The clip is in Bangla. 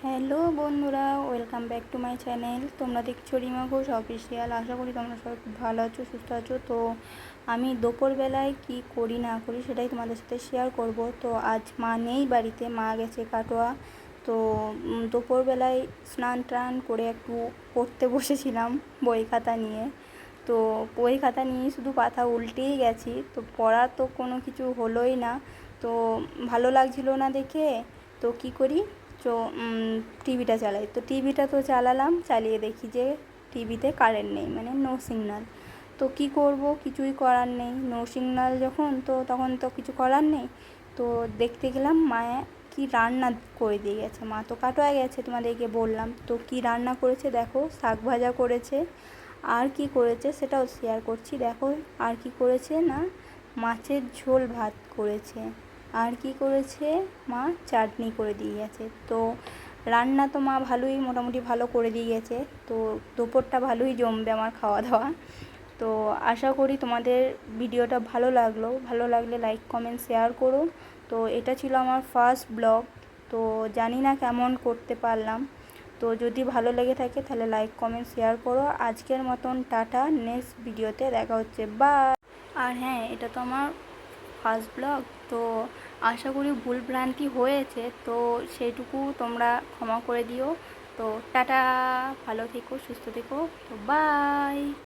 হ্যালো বন্ধুরা, welcome back to my channel. তোমরা দেখছো রিমা ঘোষ অফিসিয়াল। আশা করি তোমরা সবাই খুব ভালো আছো, সুস্থ আছো। তো আমি দুপুরবেলায় কি করি না করি সেটাই তোমাদের সাথে শেয়ার করব। তো আজ মা নেই বাড়িতে, মা গেছে কাটোয়া। তো দুপুরবেলায় স্নান টান করে একটু পড়তে বসেছিলাম বই খাতা নিয়ে। তো বই খাতা নিয়ে শুধু পাতা উল্টেই গেছি, তো পড়া তো কোনো কিছু হলোই না। তো ভালো লাগছিল না দেখে, তো কি করি, তো টিভিটা চালাই। তো টিভিটা তো চালালাম, চালিয়ে দেখি যে টিভিতে কারেন্ট নেই, মানে নো সিগনাল। তো কি করব, কিছুই করার নেই, নো সিগনাল যখন, তো তখন তো কিছু করার নেই। তো দেখতে গেলাম মায়ে কি রান্না করে দিয়ে গেছে। মা তো কাটোয়া গেছে, তোমাদেরকে বললাম। তো কি রান্না করেছে দেখো, শাক ভাজা করেছে, আর কি করেছে সেটাও শেয়ার করছি। দেখো আর কি করেছে না, মাছের ঝোল ভাত করেছে, আর কি করেছে মা চাটনি করে দিয়ে গেছে। তো রান্না তো মা ভালোই, মোটামুটি ভালো করে দিয়ে গেছে। তো দুপুরটা ভালোই জমবে আমার খাওয়া দাওয়া। তো আশা করি তোমাদের ভিডিওটা ভালো লাগলে লাইক কমেন্ট শেয়ার করো। তো এটা ছিল আমার ফার্স্ট ব্লগ। তো জানি না কেমন করতে পারলাম। তো যদি ভালো লেগে থাকে তাহলে লাইক কমেন্ট শেয়ার করো। আজকের মতন টাটা, নেক্সট ভিডিওতে দেখা হচ্ছে, বাই। আর হ্যাঁ, এটা তো আমার ফার্স্ট ব্লগ, তো আশা করি ভুলভ্রান্তি হয়েছে, তো সেইটুকু তোমরা ক্ষমা করে দিও। তো টাটা, ভালো থেকো, সুস্থ থেকো, তো বাই।